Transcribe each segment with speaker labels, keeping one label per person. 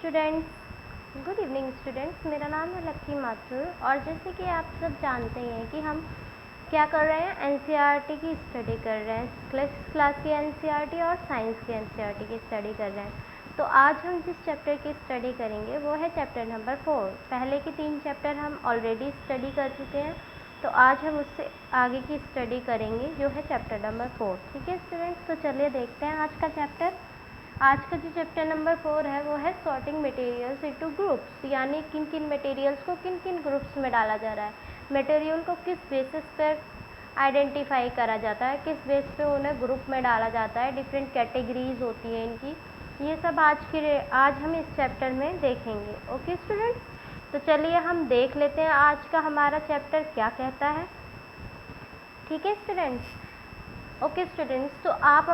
Speaker 1: Students, good evening students. मेरा नाम है लक्की माथुर और जैसे कि आप सब जानते हैं कि हम क्या कर रहे हैं, एनसीईआरटी की स्टडी कर रहे हैं। क्लास की एनसीईआरटी और साइंस की एनसीईआरटी की स्टडी कर रहे हैं। तो आज हम जिस चैप्टर की स्टडी करेंगे वो है चैप्टर नंबर 4। पहले के 3 चैप्टर हम ऑलरेडी स्टडी कर चुके हैं, तो आज हम उससे आगे की स्टडी करेंगे जो है चैप्टर नंबर 4। ठीक है स्टूडेंट्स, तो चलिए देखते हैं आज का चैप्टर। आज का जो चैप्टर नंबर 4 है वो है सॉर्टिंग मटेरियल्स इनटू ग्रुप्स, यानी किन किन मटेरियल्स को किन किन ग्रुप्स में डाला जा रहा है, मटेरियल को किस बेसिस पर आइडेंटिफाई करा जाता है, किस बेस पे उन्हें ग्रुप में डाला जाता है, डिफरेंट कैटेगरीज होती हैं इनकी। ये सब आज हम इस चैप्टर में देखेंगे। ओके स्टूडेंट्स, तो चलिए हम देख लेते हैं आज का हमारा चैप्टर क्या कहता है। ठीक है स्टूडेंट्स। ओके स्टूडेंट्स, तो आप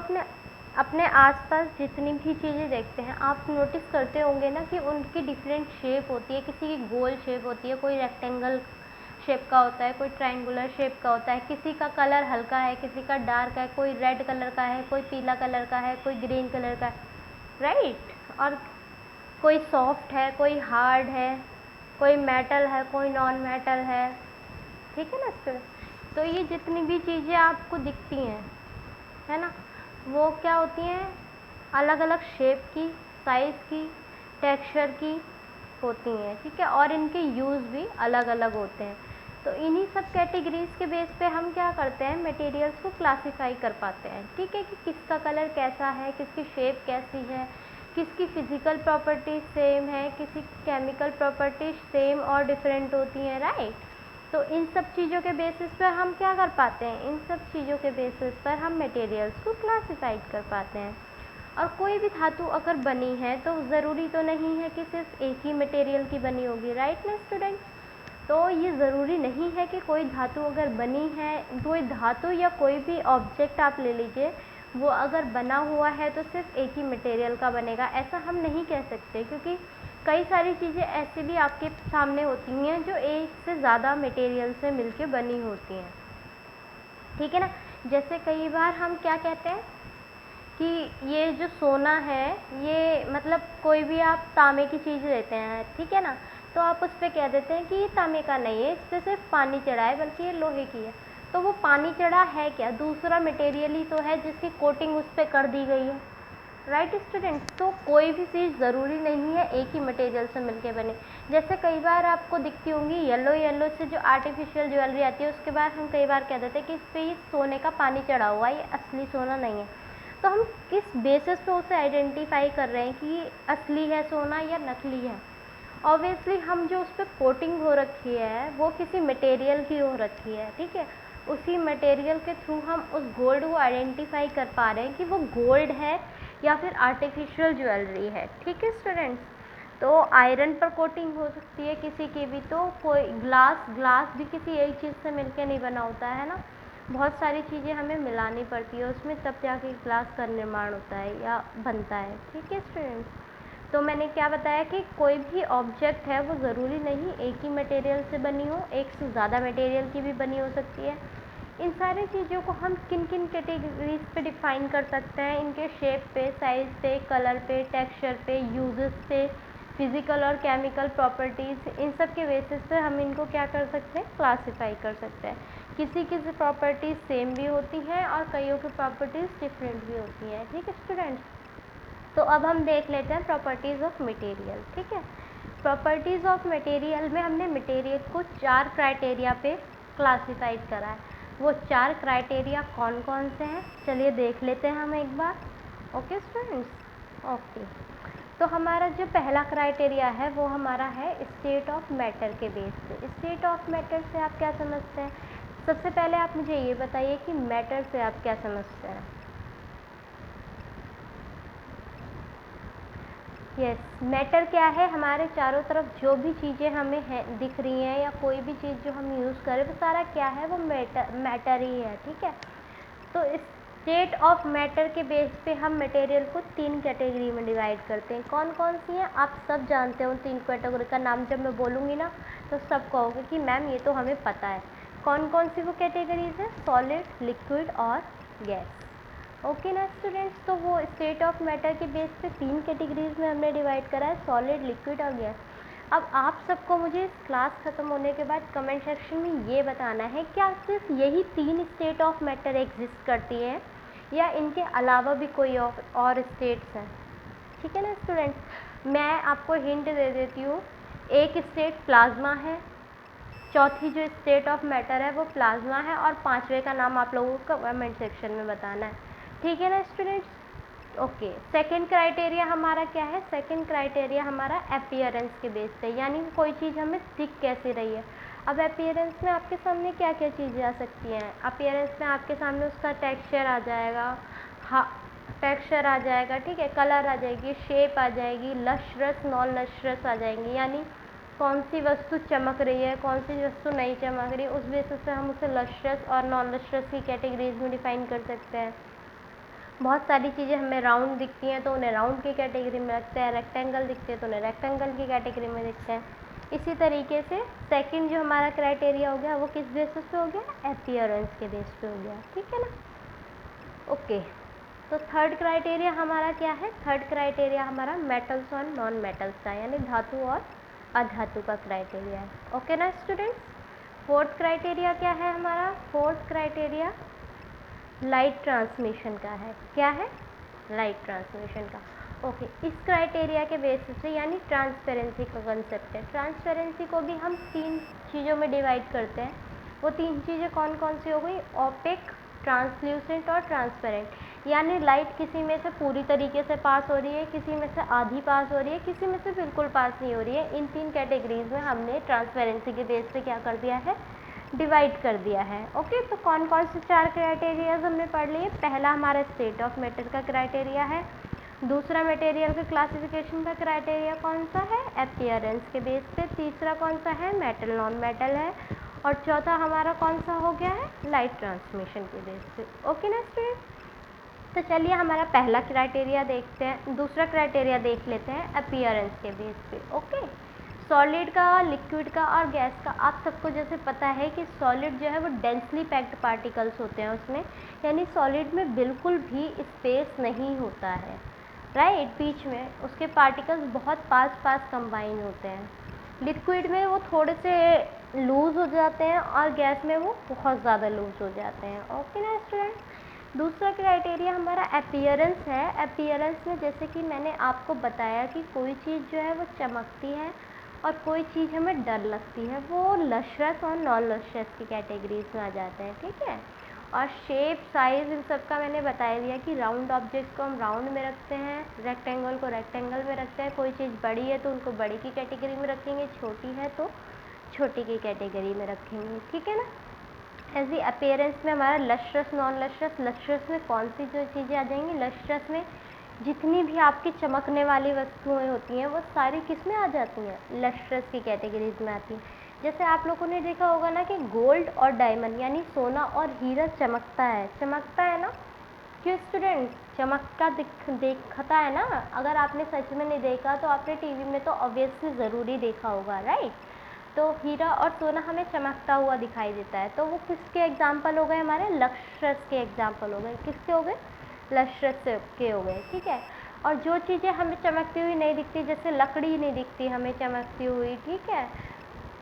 Speaker 1: अपने आसपास जितनी भी चीज़ें देखते हैं आप नोटिस करते होंगे ना कि उनकी डिफरेंट शेप होती है। किसी की गोल शेप होती है, कोई रेक्टेंगल शेप का होता है, कोई ट्रायंगुलर शेप का होता है, किसी का कलर हल्का है, किसी का डार्क है, कोई रेड कलर का है, कोई पीला कलर का है, कोई ग्रीन कलर का है, राइट। और कोई सॉफ्ट है, कोई हार्ड है, कोई मेटल है, कोई नॉन मेटल है। ठीक है ना स्टूडेंट। तो ये जितनी भी चीज़ें आपको दिखती हैं, है ना, वो क्या होती हैं, अलग अलग शेप की, साइज़ की, टेक्सचर की होती हैं। ठीक है, और इनके यूज़ भी अलग अलग होते हैं। तो इन्हीं सब कैटेगरीज़ के बेस पे हम क्या करते हैं, मटेरियल्स को क्लासिफाई कर पाते हैं। ठीक है, कि किसका कलर कैसा है, किसकी शेप कैसी है, किसकी फ़िज़िकल प्रॉपर्टीज़ सेम है, किसी की केमिकल प्रॉपर्टीज़ सेम और डिफरेंट होती हैं, राइट। तो इन सब चीज़ों के बेसिस पर हम क्या कर पाते हैं, इन सब चीज़ों के बेसिस पर हम मटेरियल्स को क्लासिफाइड कर पाते हैं। और कोई भी धातु अगर बनी है तो ज़रूरी तो नहीं है कि सिर्फ एक ही मटेरियल की बनी होगी, राइट ना स्टूडेंट। तो ये ज़रूरी नहीं है कि कोई धातु अगर बनी है, कोई धातु या कोई भी ऑब्जेक्ट आप ले लीजिए, वो अगर बना हुआ है तो सिर्फ एक ही मटेरियल का बनेगा, ऐसा हम नहीं कह सकते। क्योंकि कई सारी चीज़ें ऐसी भी आपके सामने होती हैं जो एक से ज़्यादा मटेरियल से मिलके बनी होती हैं। ठीक है ना। जैसे कई बार हम क्या कहते हैं कि ये जो सोना है, ये मतलब कोई भी आप तांबे की चीज़ लेते हैं, ठीक है ना, तो आप उस पर कह देते हैं कि ये तांबे का नहीं है, इस पर सिर्फ पानी चढ़ा है, बल्कि ये लोहे की है। तो वो पानी चढ़ा है क्या, दूसरा मटेरियल ही तो है जिसकी कोटिंग उस पर कर दी गई है, राइट स्टूडेंट्स। तो कोई भी चीज़ ज़रूरी नहीं है एक ही मटेरियल से मिलके बने। जैसे कई बार आपको दिखती होंगी येलो से जो आर्टिफिशियल ज्वेलरी आती है, उसके बाद हम कई बार कह देते हैं कि इस पर ये सोने का पानी चढ़ा हुआ है, ये असली सोना नहीं है। तो हम किस बेसिस पे उसे आइडेंटिफाई कर रहे हैं कि ये असली है सोना या नकली है। ऑब्वियसली हम जो उस पर कोटिंग हो रखी है वो किसी मटेरियल की हो रखी है, ठीक है। उसी मटेरियल के थ्रू हम उस गोल्ड को आइडेंटिफाई कर पा रहे हैं कि वो गोल्ड है या फिर आर्टिफिशियल ज्वेलरी है। ठीक है स्टूडेंट्स। तो आयरन पर कोटिंग हो सकती है किसी की भी, तो कोई ग्लास भी किसी एक चीज़ से मिलके नहीं बना होता है ना, बहुत सारी चीज़ें हमें मिलानी पड़ती है उसमें, तब जाके ग्लास का निर्माण होता है या बनता है। ठीक है स्टूडेंट्स। तो मैंने क्या बताया कि कोई भी ऑब्जेक्ट है वो ज़रूरी नहीं एक ही मटेरियल से बनी हो, एक से ज़्यादा मटेरियल की भी बनी हो सकती है। इन सारी चीज़ों को हम किन किन कैटेगरीज पे डिफ़ाइन कर सकते हैं, इनके शेप पे, साइज़ पे, कलर पे, टेक्सचर पे, यूजेस पे, फिज़िकल और केमिकल प्रॉपर्टीज़, इन सब के बेसिस पे हम इनको क्या कर सकते हैं, क्लासीफाई कर सकते हैं। किसी किसी प्रॉपर्टीज़ सेम भी होती हैं और कईयों की प्रॉपर्टीज़ डिफरेंट भी होती हैं। ठीक है स्टूडेंट्स। तो अब हम देख लेते हैं प्रॉपर्टीज़ ऑफ मटेरियल। ठीक है, प्रॉपर्टीज़ ऑफ मटेरियल में हमने मटेरियल को 4 क्राइटेरिया पे क्लासिफाइड करा है। वो 4 क्राइटेरिया कौन कौन से हैं, चलिए देख लेते हैं हम एक बार। Okay students. ओके, तो हमारा जो पहला क्राइटेरिया है वो हमारा है स्टेट ऑफ मैटर के बेस पे। स्टेट ऑफ मैटर से आप क्या समझते हैं, सबसे पहले आप मुझे ये बताइए कि मैटर से आप क्या समझते हैं। यस, मैटर क्या है, हमारे चारों तरफ जो भी चीज़ें हमें दिख रही हैं या कोई भी चीज़ जो हम यूज़ करें वो सारा क्या है, वो मैटर ही है। ठीक है, तो स्टेट ऑफ मैटर के बेस पे हम मटेरियल को 3 कैटेगरी में डिवाइड करते हैं। कौन कौन सी हैं, आप सब जानते हो। 3 कैटेगरी का नाम जब मैं बोलूँगी ना तो सब कहोगे कि मैम ये तो हमें पता है। कौन कौन सी वो कैटेगरीज है, सॉलिड, लिक्विड और गैस। ओके ना स्टूडेंट्स, तो वो स्टेट ऑफ मैटर के बेस पे 3 कैटेगरीज में हमने डिवाइड करा है, सॉलिड, लिक्विड और गैस। अब आप सबको मुझे इस क्लास ख़त्म होने के बाद कमेंट सेक्शन में ये बताना है, क्या सिर्फ यही 3 स्टेट ऑफ मैटर एग्जिस्ट करती हैं या इनके अलावा भी कोई और स्टेट्स हैं? ठीक है ना स्टूडेंट्स, मैं आपको हिंट दे देती हूँ। एक स्टेट प्लाज्मा है, चौथी जो स्टेट ऑफ मैटर है वो प्लाज्मा है, और पांचवे का नाम आप लोगों को कमेंट सेक्शन में बताना है। ठीक है ना स्टूडेंट्स? ओके, सेकंड क्राइटेरिया हमारा क्या है? सेकंड क्राइटेरिया हमारा अपीयरेंस के बेस पे, यानी कोई चीज़ हमें दिख कैसे रही है। अब अपीयरेंस में आपके सामने क्या क्या चीज़ें आ सकती हैं? अपीयरेंस में आपके सामने उसका टेक्सचर आ जाएगा, हाँ टेक्सचर आ जाएगा, ठीक है, कलर आ जाएगी, शेप आ जाएगी, लश्रस नॉन लश्रस आ जाएंगी, यानी कौन सी वस्तु चमक रही है, कौन सी वस्तु नहीं चमक रही, उस बेसिस पे हम उसे लश्रस और नॉन लश्रस की कैटेगरीज में डिफाइन कर सकते हैं। बहुत सारी चीज़ें हमें राउंड दिखती हैं तो उन्हें राउंड की कैटेगरी में रखते हैं, रेक्टेंगल दिखते हैं तो उन्हें रेक्टेंगल की कैटेगरी में दिखते हैं। इसी तरीके से सेकंड जो हमारा क्राइटेरिया हो गया वो किस बेसिस पे हो गया? अपीयरेंस के बेस पे हो गया। ठीक है ना? ओके, तो थर्ड क्राइटेरिया हमारा क्या है? थर्ड क्राइटेरिया हमारा मेटल्स और नॉन मेटल्स का, यानी धातु और अधातु का क्राइटेरिया है। ओके ना स्टूडेंट्स? फोर्थ क्राइटेरिया क्या है हमारा? फोर्थ क्राइटेरिया लाइट ट्रांसमिशन का है। क्या है? लाइट ट्रांसमिशन का। ओके, इस क्राइटेरिया के बेसिस पे, यानी ट्रांसपेरेंसी का कंसेप्ट है। ट्रांसपेरेंसी को भी हम 3 चीज़ों में डिवाइड करते हैं। वो 3 चीज़ें कौन कौन सी हो गई? ओपेक, ट्रांसल्यूसेंट और ट्रांसपेरेंट। यानी लाइट किसी में से पूरी तरीके से पास हो रही है, किसी में से आधी पास हो रही है, किसी में से बिल्कुल पास नहीं हो रही है। इन 3 कैटेगरीज में हमने ट्रांसपेरेंसी के बेस पे क्या कर दिया है? डिवाइड कर दिया है। ओके, तो कौन कौन से 4 क्राइटेरियाज हमने पढ़ लिए? पहला हमारा स्टेट ऑफ मैटर का क्राइटेरिया है। दूसरा मटेरियल के क्लासिफिकेशन का क्राइटेरिया कौन सा है? अपीयरेंस के बेस पे। तीसरा कौन सा है? मेटल नॉन मेटल है। और चौथा हमारा कौन सा हो गया है? लाइट ट्रांसमिशन के बेस पे। ओके ना स्टूडेंट? तो चलिए हमारा पहला क्राइटेरिया देखते हैं, दूसरा क्राइटेरिया देख लेते हैं अपीयरेंस के बेस पे। ओके, सॉलिड का, लिक्विड का और गैस का आप सबको जैसे पता है कि सॉलिड जो है वो डेंसली पैक्ड पार्टिकल्स होते हैं उसमें, यानी सॉलिड में बिल्कुल भी स्पेस नहीं होता है, राइट? बीच में उसके पार्टिकल्स बहुत पास पास कंबाइन होते हैं। लिक्विड में वो थोड़े से लूज़ हो जाते हैं और गैस में वो बहुत ज़्यादा लूज़ हो जाते हैं। ओके ना स्टूडेंट? दूसरा क्राइटेरिया हमारा अपीयरेंस है। अपीयरेंस में जैसे कि मैंने आपको बताया कि कोई चीज़ जो है वो चमकती है और कोई चीज़ हमें डर लगती है, वो लश्रस और नॉन लश्रस की कैटेगरीज में आ जाते हैं। ठीक है? और शेप, साइज़, इन सब का मैंने बता दिया कि राउंड ऑब्जेक्ट को हम राउंड में रखते हैं, रेक्टेंगल को रेक्टेंगल में रखते हैं। कोई चीज़ बड़ी है तो उनको बड़ी की कैटेगरी में रखेंगे, छोटी है तो छोटी की कैटेगरी में रखेंगे। ठीक है ना? ऐसे अपीयरेंस में हमारा लश्रस, नॉन लश्रस। लश्रस में कौन सी जो चीज़ें आ जाएंगी? लश्रस में जितनी भी आपकी चमकने वाली वस्तुएं होती हैं वो सारी किस में आ जाती हैं? लश्रस की कैटेगरीज में आती हैं। जैसे आप लोगों ने देखा होगा ना कि गोल्ड और डायमंड यानी सोना और हीरा चमकता है ना? क्यों स्टूडेंट? चमकता दिखता है ना? अगर आपने सच में नहीं देखा तो आपने टीवी में तो ऑब्वियसली ज़रूरी देखा होगा, राइट? तो हीरा और सोना हमें चमकता हुआ दिखाई देता है, तो वो किसके एग्जाम्पल हो गए? हमारे लश्रस के एग्जाम्पल हो गए। किसके हो गए? लश्रस के हो गए। ठीक है? और जो चीज़ें हमें चमकती हुई नहीं दिखती, जैसे लकड़ी नहीं दिखती हमें चमकती हुई, ठीक है,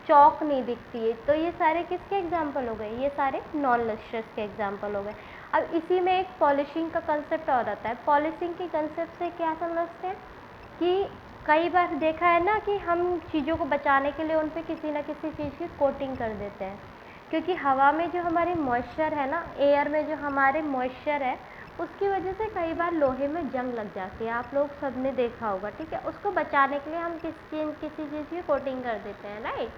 Speaker 1: चौक नहीं दिखती है, तो ये सारे किसके एग्जाम्पल हो गए? ये सारे नॉन लश्रस के एग्जाम्पल हो गए। अब इसी में एक पॉलिशिंग का कंसेप्ट और आता है। पॉलिशिंग के कंसेप्ट से क्या समझते हैं कि कई बार देखा है ना कि हम चीज़ों को बचाने के लिए उन पर किसी न किसी चीज़ की कोटिंग कर देते हैं, क्योंकि हवा में जो हमारी मॉइस्चर है ना, एयर में जो हमारे मॉइस्चर है, उसकी वजह से कई बार लोहे में जंग लग जाती है। आप लोग सब ने देखा होगा, ठीक है? उसको बचाने के लिए हम किसी चीज़ की कोटिंग कर देते हैं, राइट?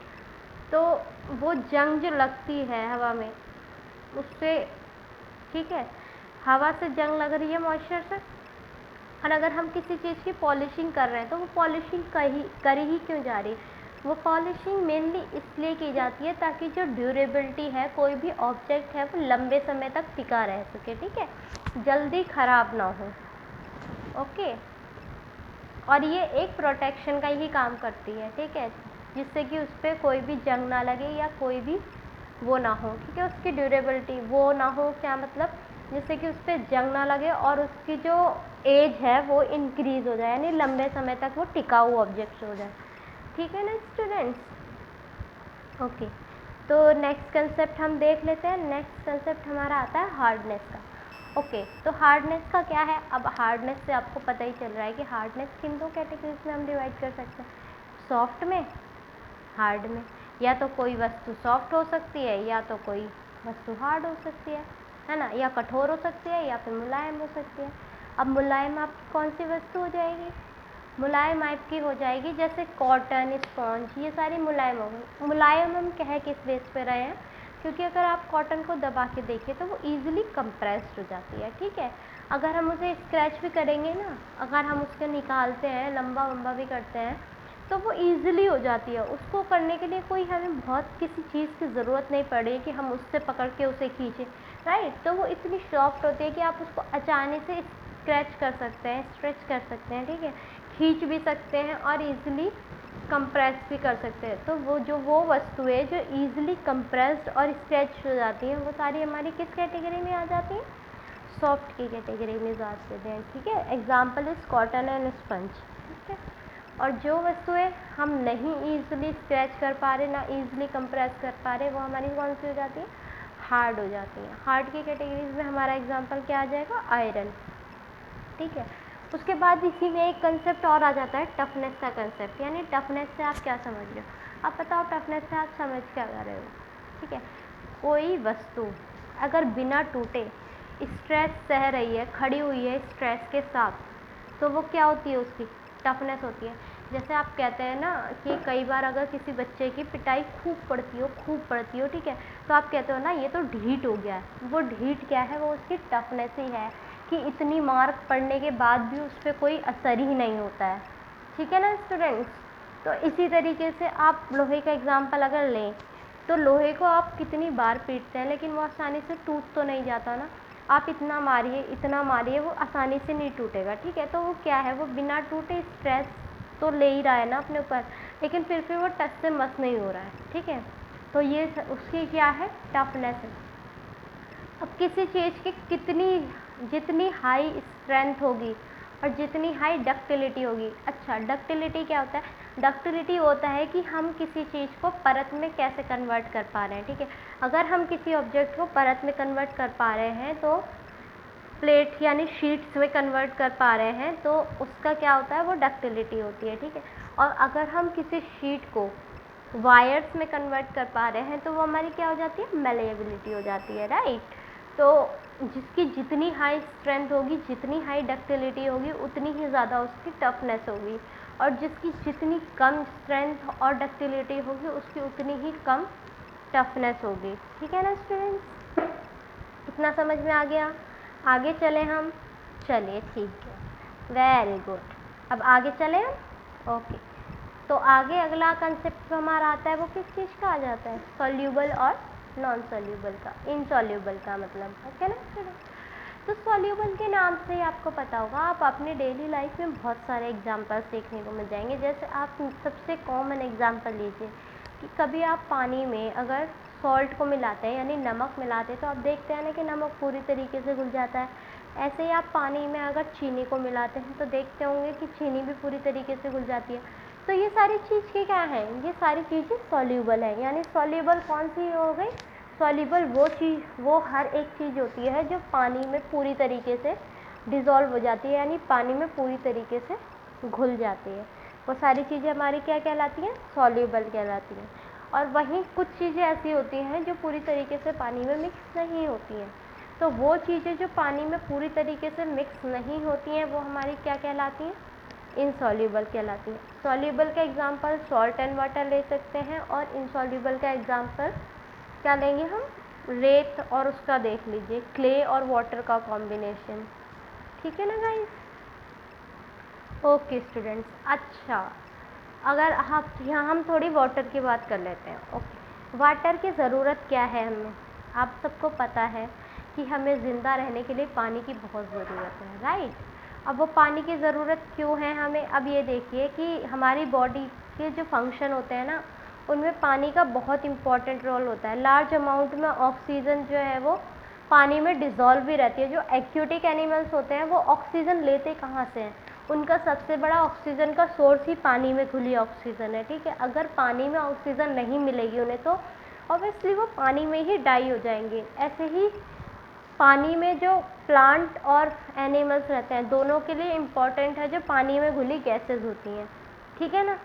Speaker 1: तो वो जंग जो लगती है हवा में, उससे, ठीक है, हवा से जंग लग रही है मॉइस्चर से, और अगर हम किसी चीज़ की पॉलिशिंग कर रहे हैं तो वो पॉलिशिंग करी ही क्यों जा रही है? वो पॉलिशिंग मेनली इसलिए की जाती है ताकि जो ड्यूरेबिलिटी है, कोई भी ऑब्जेक्ट है वो लंबे समय तक टिका रह सके, ठीक है, जल्दी ख़राब ना हो। ओके, और ये एक प्रोटेक्शन का ही काम करती है, ठीक है, जिससे कि उस पर कोई भी जंग ना लगे या कोई भी वो ना हो, ठीक है, उसकी ड्यूरेबिलिटी वो ना हो। क्या मतलब? जिससे कि उस पर जंग ना लगे और उसकी जो एज है वो इंक्रीज़ हो जाए, यानी लंबे समय तक वो टिकाऊ ऑब्जेक्ट हो जाए। ठीक है ना स्टूडेंट्स? ओके, तो नेक्स्ट कंसेप्ट हम देख लेते हैं। नेक्स्ट कंसेप्ट हमारा आता है हार्डनेस का। ओके, तो हार्डनेस का क्या है? अब हार्डनेस से आपको पता ही चल रहा है कि हार्डनेस किन दो कैटेगरीज में हम डिवाइड कर सकते हैं, सॉफ्ट में, हार्ड में। या तो कोई वस्तु सॉफ्ट हो सकती है या तो कोई वस्तु हार्ड हो सकती है ना, या कठोर हो सकती है या फिर मुलायम हो सकती है। अब मुलायम आपकी कौन सी वस्तु हो जाएगी? मुलायम आपकी हो जाएगी जैसे कॉटन, स्पॉन्ज, ये सारी मुलायम हो गई। मुलायम हम कह किस बेस पे रहे हैं? क्योंकि अगर आप कॉटन को दबा के देखिए तो वो ईजिली कंप्रेस्ड हो जाती है। ठीक है, अगर हम उसे स्क्रैच भी करेंगे ना, अगर हम उसके निकालते हैं, लंबा वंबा भी करते हैं, तो वो ईजिली हो जाती है। उसको करने के लिए कोई हमें बहुत किसी चीज़ की ज़रूरत नहीं पड़ी कि हम उससे पकड़ के उसे खींचें, राइट। तो वो इतनी सॉफ्ट होती है कि आप उसको अचानक से स्क्रैच कर सकते हैं, स्ट्रेच कर सकते हैं, ठीक है, खींच भी सकते हैं और ईजिली कंप्रेस भी कर सकते हैं। तो वो वस्तुएं जो ईजिली कंप्रेस्ड और स्ट्रेच हो जाती हैं वो सारी हमारी किस कैटेगरी में आ जाती हैं? सॉफ्ट की कैटेगरी में जाते हैं। ठीक है, example is cotton and sponge. ठीक है, और जो वस्तुएं हम नहीं ईजिली स्क्रैच कर पा रहे, ना ईजिली कंप्रेस कर पा रहे, वो हमारी कौन सी हो जाती है? हार्ड हो जाती हैं। हार्ड की कैटेगरीज में हमारा एग्जाम्पल क्या आ जाएगा? आयरन। ठीक है, उसके बाद इसी में एक कंसेप्ट और आ जाता है, टफनेस का कंसेप्ट। यानी टफनेस से आप क्या समझ रहे हो? आप बताओ टफनेस से आप समझ क्या रहे हो? ठीक है, कोई वस्तु अगर बिना टूटे स्ट्रेस सह रही है, खड़ी हुई है स्ट्रेस के साथ, तो वो क्या होती है? उसकी टफनेस होती है। जैसे आप कहते हैं ना कि कई बार अगर किसी बच्चे की पिटाई खूब पड़ती हो, ठीक है, तो आप कहते हो ना ये तो ढीठ हो गया है। वो ढीठ क्या है? वो उसकी टफनेस ही है कि इतनी मार पड़ने के बाद भी उस पर कोई असर ही नहीं होता है। ठीक है ना स्टूडेंट्स? तो इसी तरीके से आप लोहे का एग्जाम्पल अगर लें तो लोहे को आप कितनी बार पीटते हैं लेकिन वो आसानी से टूट तो नहीं जाता ना। आप इतना मारिए वो आसानी से नहीं टूटेगा। ठीक है, तो वो क्या है? वो बिना टूटे स्ट्रेस तो ले ही रहा है ना अपने ऊपर, लेकिन फिर भी वो टस से मस नहीं हो रहा है। ठीक है, तो ये उसकी क्या है? टफनेस है। अब किसी चीज़ की जितनी हाई स्ट्रेंथ होगी और जितनी हाई डक्टिलिटी होगी। अच्छा, डक्टिलिटी क्या होता है? डक्टिलिटी होता है कि हम किसी चीज़ को परत में कैसे कन्वर्ट कर पा रहे हैं। ठीक है, अगर हम किसी ऑब्जेक्ट को परत में कन्वर्ट कर पा रहे हैं तो प्लेट यानी शीट्स में कन्वर्ट कर पा रहे हैं तो उसका क्या होता है? वो डक्टिलिटी होती है। ठीक है, और अगर हम किसी शीट को वायर्स में कन्वर्ट कर पा रहे हैं तो वो हमारी क्या हो जाती है? मेलेबिलिटी हो जाती है, राइट। तो जिसकी जितनी हाई स्ट्रेंथ होगी, जितनी हाई डक्टिलिटी होगी, उतनी ही ज़्यादा उसकी टफनेस होगी, और जिसकी जितनी कम स्ट्रेंथ और डक्टिलिटी होगी उसकी उतनी ही कम टफनेस होगी। ठीक है ना स्टूडेंट्स? इतना समझ में आ गया? आगे चलें हम? चलिए ठीक है, वेरी गुड। अब आगे चलें हम? ओके, तो आगे अगला कंसेप्ट हमारा आता है वो किस चीज़ का आ जाता है? सॉल्यूबल और नॉन सॉल्यूबल का, इनसॉल्यूबल का मतलब। ओके ना? तो सॉल्यूबल के नाम से ही आपको पता होगा, आप अपने डेली लाइफ में बहुत सारे एग्जांपल्स देखने को मिल जाएंगे। जैसे आप सबसे कॉमन एग्जांपल लीजिए कि कभी आप पानी में अगर सॉल्ट को मिलाते हैं यानी नमक मिलाते हैं तो आप देखते हैं ना कि नमक पूरी तरीके से घुल जाता है। ऐसे ही आप पानी में अगर चीनी को मिलाते हैं तो देखते होंगे कि चीनी भी पूरी तरीके से घुल जाती है। तो ये सारी चीज़ के क्या हैं? ये सारी चीज़ें सॉल्यूबल हैं। यानी सॉल्यूबल कौन सी हो गई? सॉल्यूबल वो हर एक चीज़ होती है जो पानी में पूरी तरीके से डिज़ोल्व हो जाती है, यानी पानी में पूरी तरीके से घुल जाती है। वो सारी चीज़ें हमारी क्या कहलाती हैं? सॉल्यूबल कहलाती हैं। और वहीं कुछ चीज़ें ऐसी होती हैं जो पूरी तरीके से पानी में मिक्स नहीं होती हैं। तो वो चीज़ें जो पानी में पूरी तरीके से मिक्स नहीं होती हैं वो हमारी क्या कहलाती हैं? इनसॉल्यूबल कहलाती है। सॉल्यूबल का एग्जांपल सॉल्ट एंड वाटर ले सकते हैं, और इनसॉल्यूबल का एग्जांपल क्या लेंगे हम? रेत और उसका देख लीजिए, क्ले और वाटर का कॉम्बिनेशन। ठीक है ना गाइस? ओके स्टूडेंट्स, अच्छा अगर आप यहाँ हम थोड़ी वाटर की बात कर लेते हैं। ओके, वाटर की ज़रूरत क्या है हमें? आप सबको पता है कि हमें ज़िंदा रहने के लिए पानी की बहुत ज़रूरत है, राइट। अब वो पानी की ज़रूरत क्यों है हमें? अब ये देखिए कि हमारी बॉडी के जो फंक्शन होते हैं ना उनमें पानी का बहुत इम्पॉर्टेंट रोल होता है। लार्ज अमाउंट में ऑक्सीजन जो है वो पानी में डिज़ोल्व भी रहती है। जो एक्वेटिक एनिमल्स होते हैं वो ऑक्सीजन लेते कहाँ से हैं? उनका सबसे बड़ा ऑक्सीजन का सोर्स ही पानी में घुली ऑक्सीजन है, ठीक है। अगर पानी में ऑक्सीजन नहीं मिलेगी उन्हें तो ऑब्वियसली वो पानी में ही डाई हो जाएंगे। ऐसे ही पानी में जो प्लांट और एनिमल्स रहते हैं दोनों के लिए इम्पॉर्टेंट है जो पानी में घुली गैसेस होती हैं, ठीक है ना।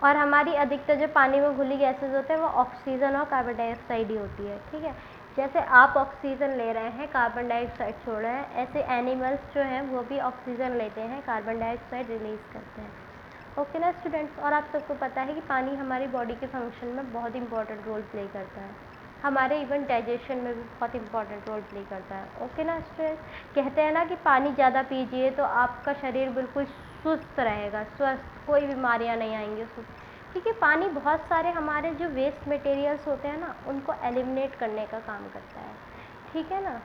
Speaker 1: और हमारी अधिकतर जो पानी में घुली गैसेस होते हैं वो ऑक्सीजन और कार्बन डाइऑक्साइड ही होती है, ठीक है। जैसे आप ऑक्सीजन ले रहे हैं, कार्बन डाइऑक्साइड छोड़ रहे हैं, ऐसे एनिमल्स जो हैं वो भी ऑक्सीजन लेते हैं, कार्बन डाइऑक्साइड रिलीज़ करते हैं। ओके ना स्टूडेंट्स। और आप सबको पता है कि पानी हमारी बॉडी के फंक्शन में बहुत इंपॉर्टेंट रोल प्ले करता है, हमारे इवन डाइजेशन में भी बहुत इंपॉर्टेंट रोल प्ले करता है। ओके ना स्टूडेंट्स। कहते हैं ना कि पानी ज़्यादा पीजिए तो आपका शरीर बिल्कुल स्वस्थ रहेगा, स्वस्थ, कोई बीमारियां नहीं आएंगी उसमें, क्योंकि पानी बहुत सारे हमारे जो वेस्ट मटेरियल्स होते हैं ना उनको एलिमिनेट करने का काम करता है, ठीक है ना।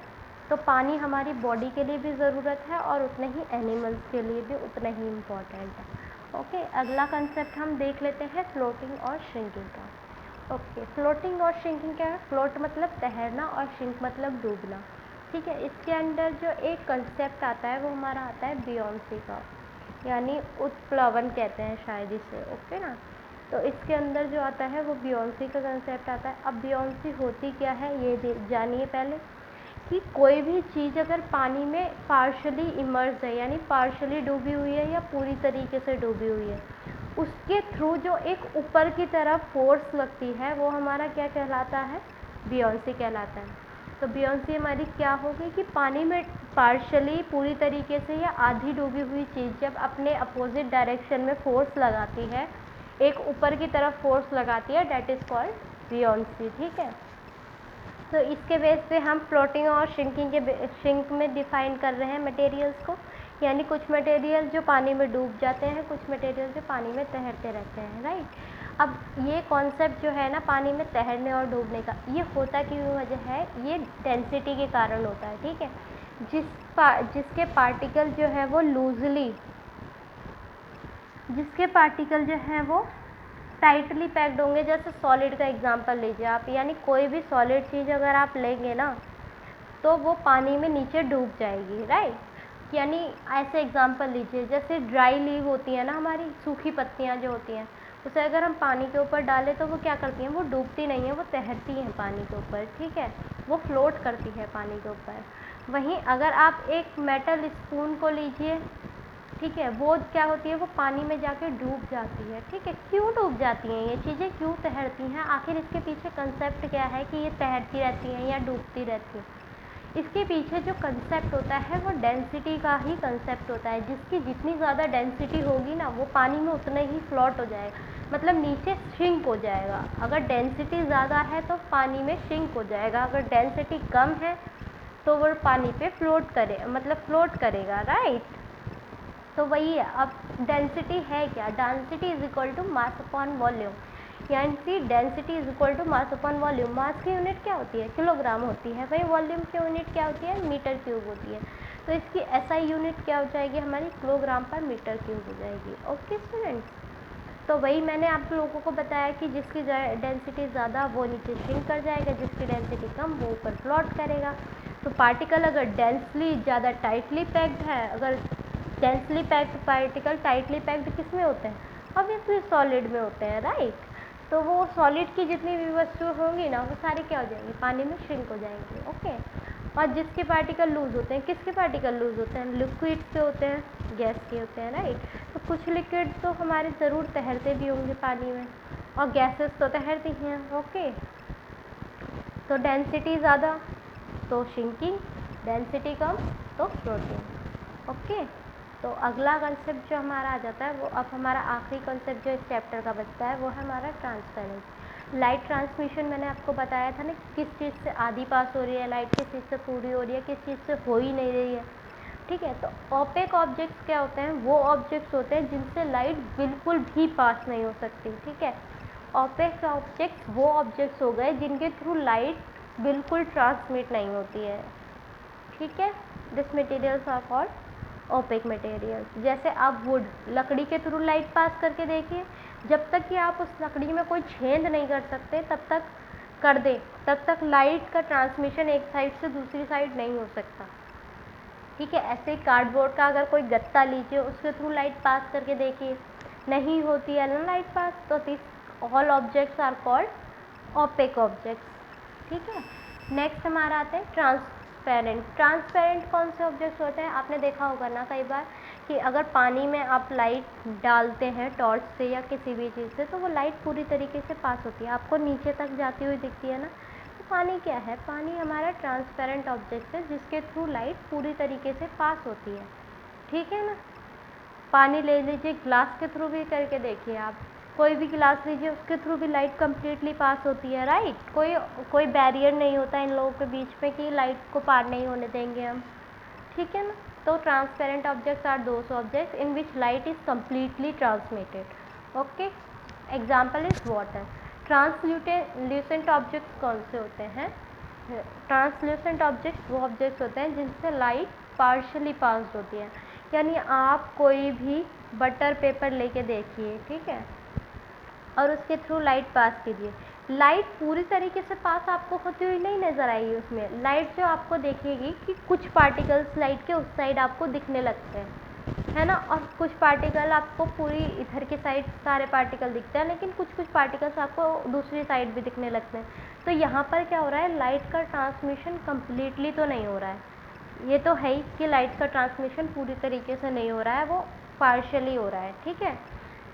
Speaker 1: तो पानी हमारी बॉडी के लिए भी ज़रूरत है और उतने ही एनिमल्स के लिए भी उतना ही इम्पॉर्टेंट है। ओके, अगला कंसेप्ट हम देख लेते हैं फ्लोटिंग और श्रिंकिंग का। ओके, फ्लोटिंग और श्रिंकिंग क्या है? फ्लोट मतलब तैरना और श्रिंक मतलब डूबना, ठीक है। इसके अंदर जो एक कंसेप्ट आता है वो हमारा आता है बियोंसी का, यानी उत्प्लवन कहते हैं शायद इसे, ओके ना। तो इसके अंदर जो आता है वो बियोंसी का कंसेप्ट आता है। अब बियोंसी होती क्या है ये जानिए पहले, कि कोई भी चीज़ अगर पानी में पार्शली इमर्ज है यानी पार्शली डूबी हुई है या पूरी तरीके से डूबी हुई है, उसके थ्रू जो एक ऊपर की तरफ फोर्स लगती है वो हमारा क्या कहलाता है? बियोंसी कहलाता है। तो बियोंसी हमारी क्या होगी कि पानी में पार्शली पूरी तरीके से या आधी डूबी हुई चीज़ जब अपने अपोजिट डायरेक्शन में फोर्स लगाती है, एक ऊपर की तरफ फोर्स लगाती है, डेट इज़ कॉल्ड बियोंसी, ठीक है। तो इसके बेस पे हम फ्लोटिंग और श्रिंक में डिफाइन कर रहे हैं मटेरियल्स को, यानी कुछ मटेरियल जो पानी में डूब जाते हैं, कुछ मटेरियल जो पानी में तैरते रहते हैं, राइट। अब ये कॉन्सेप्ट जो है ना पानी में तैरने और डूबने का, ये होता क्यों वजह है? ये डेंसिटी के कारण होता है, ठीक है। जिसके पार्टिकल जो है वो लूजली, जिसके पार्टिकल जो हैं वो टाइटली पैक्ड होंगे। जैसे सॉलिड का एग्जांपल लीजिए आप, यानी कोई भी सॉलिड चीज़ अगर आप लेंगे ना तो वो पानी में नीचे डूब जाएगी, राइट। यानी ऐसे एग्जांपल लीजिए, जैसे ड्राई लीव होती है ना, हमारी सूखी पत्तियां जो होती हैं, उसे अगर हम पानी के ऊपर डालें तो वो क्या करती हैं? वो डूबती नहीं है, वो तैरती हैं पानी के ऊपर, ठीक है, वो फ्लोट करती है पानी के ऊपर। वहीं अगर आप एक मेटल स्पून को लीजिए, ठीक है, वो क्या होती है? वो पानी में जाके डूब जाती है, ठीक है। क्यों डूब जाती हैं ये चीज़ें, क्यों तैरती हैं? आखिर इसके पीछे कंसेप्ट क्या है कि ये तैरती रहती हैं या डूबती रहती हैं? इसके पीछे जो कंसेप्ट होता है वो डेंसिटी का ही कंसेप्ट होता है। जिसकी जितनी ज़्यादा डेंसिटी होगी ना वो पानी में उतने ही फ्लोट हो जाएगा, मतलब नीचे श्रिंक हो जाएगा। अगर डेंसिटी ज़्यादा है तो पानी में श्रिंक हो जाएगा, अगर डेंसिटी कम है तो वो पानी पे फ्लोट करे, मतलब फ्लोट करेगा, राइट। तो वही है। अब डेंसिटी है क्या? Density is equal to mass upon volume, यानी density is equal to mass upon volume. Mass की यूनिट क्या होती है? किलोग्राम होती है, वही वॉल्यूम की यूनिट क्या होती है? मीटर क्यूब होती है। तो इसकी एसआई यूनिट क्या हो जाएगी हमारी? किलोग्राम पर मीटर क्यूब हो जाएगी। ओके स्टूडेंट्स, तो वही मैंने आप लोगों को बताया कि जिसकी डेंसिटी ज़्यादा वो नीचे श्रिंक कर जाएगा, जिसकी डेंसिटी कम वो ऊपर फ्लोट करेगा। तो पार्टिकल अगर डेंसली ज़्यादा टाइटली पैक्ड है, अगर densely packed particle tightly packed किस में होते हैं? ऑब्वियसली सॉलिड में होते हैं, राइट। तो वो सॉलिड की जितनी भी वस्तु होंगी ना वो सारी क्या हो जाएंगी? पानी में श्रिंक हो जाएंगी, ओके। और जिसके पार्टिकल लूज होते हैं, किसके पार्टिकल लूज होते हैं? लिक्विड के होते हैं, गैस के होते हैं, राइट। तो कुछ लिक्विड तो हमारे ज़रूर तैरते भी होंगे पानी में, और गैसेस तो तैरती हैं, ओके। तो डेंसिटी ज़्यादा तो श्रिंकिंग, डेंसिटी कम तो फ्लोटिंग, ओके। तो अगला कंसेप्ट जो हमारा आ जाता है वो अब हमारा आखिरी कंसेप्ट जो इस चैप्टर का बचता है वो है हमारा ट्रांसपेरेंस। लाइट ट्रांसमिशन मैंने आपको बताया था ना, किस चीज़ से आधी पास हो रही है लाइट, किस चीज़ से पूरी हो रही है, किस चीज़ से हो ही नहीं रही है, ठीक है। तो ओपेक ऑब्जेक्ट्स क्या होते हैं? वो ऑब्जेक्ट्स होते हैं जिनसे लाइट बिल्कुल भी पास नहीं हो सकती, ठीक है। ओपेक ऑब्जेक्ट्स वो ऑब्जेक्ट्स हो गए जिनके थ्रू लाइट बिल्कुल ट्रांसमिट नहीं होती है, ठीक है। This materials are called opaque materials. जैसे आप वुड, लकड़ी के थ्रू लाइट पास करके देखिए, जब तक कि आप उस लकड़ी में कोई छेद नहीं कर सकते तब तक कर दे तब तक लाइट का ट्रांसमिशन एक साइड से दूसरी साइड नहीं हो सकता। ठीक है, ऐसे ही कार्डबोर्ड का अगर कोई गत्ता लीजिए, उसके थ्रू लाइट पास करके देखिए, नहीं होती है ना लाइट पास, तो this all objects are called opaque objects. ठीक है, नेक्स्ट हमारा आते हैं ट्रांसपेरेंट। ट्रांसपेरेंट कौन से ऑब्जेक्ट्स होते हैं? आपने देखा होगा ना कई बार कि अगर पानी में आप लाइट डालते हैं टॉर्च से या किसी भी चीज़ से, तो वो लाइट पूरी तरीके से पास होती है, आपको नीचे तक जाती हुई दिखती है ना। तो पानी क्या है? पानी हमारा ट्रांसपेरेंट ऑब्जेक्ट है जिसके थ्रू लाइट पूरी तरीके से पास होती है। ठीक है ना। पानी ले लीजिए, ग्लास के थ्रू भी करके देखिए, आप कोई भी ग्लास लीजिए, उसके थ्रू भी लाइट कम्प्लीटली पास होती है, राइट। कोई बैरियर नहीं होता इन लोगों के बीच में कि लाइट को पार नहीं होने देंगे हम। ठीक है ना। तो transparent objects are those objects in which light is completely transmitted. Okay, example is water. Translucent objects कौन से होते हैं? ट्रांसल्यूसेंट ऑब्जेक्ट्स वो ऑब्जेक्ट्स होते हैं जिनसे लाइट पार्शली पास होती है। यानी आप कोई भी बटर पेपर लेके देखिए, ठीक है, और उसके थ्रू लाइट पास कीजिए, लाइट पूरी तरीके से पास आपको होती हुई नहीं नज़र आएगी। उसमें लाइट जो आपको देखेगी कि कुछ पार्टिकल्स लाइट के उस साइड आपको दिखने लगते हैं, है ना, और कुछ पार्टिकल आपको पूरी इधर की साइड सारे पार्टिकल दिखते हैं, लेकिन कुछ कुछ पार्टिकल्स आपको दूसरी साइड भी दिखने लगते हैं। तो यहाँ पर क्या हो रहा है? लाइट का ट्रांसमिशन कम्प्लीटली तो नहीं हो रहा है। ये तो है ही कि लाइट का ट्रांसमिशन पूरी तरीके से नहीं हो रहा है, वो पार्शियली हो रहा है। ठीक है,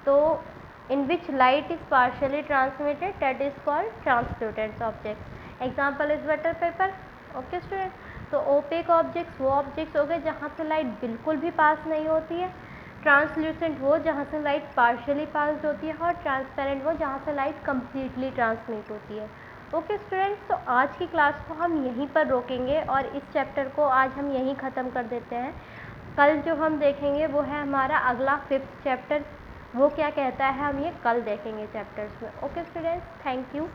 Speaker 1: तो in which light is partially transmitted, that is called translucent objects. Example is water paper. Okay student, तो opaque objects वो objects हो गए जहाँ से लाइट बिल्कुल भी पास नहीं होती है, ट्रांसल्यूसेंट वो जहाँ से लाइट पार्शियली पास होती है, और ट्रांसपेरेंट वो जहाँ से लाइट कम्प्लीटली ट्रांसमिट होती है। ओके स्टूडेंट्स, तो आज की क्लास को हम यहीं पर रोकेंगे और इस चैप्टर को आज हम यहीं ख़त्म कर देते हैं। कल जो हम देखेंगे वो है हमारा अगला 5th चैप्टर। वो क्या कहता है हम ये कल देखेंगे चैप्टर्स में। Okay students, thank you.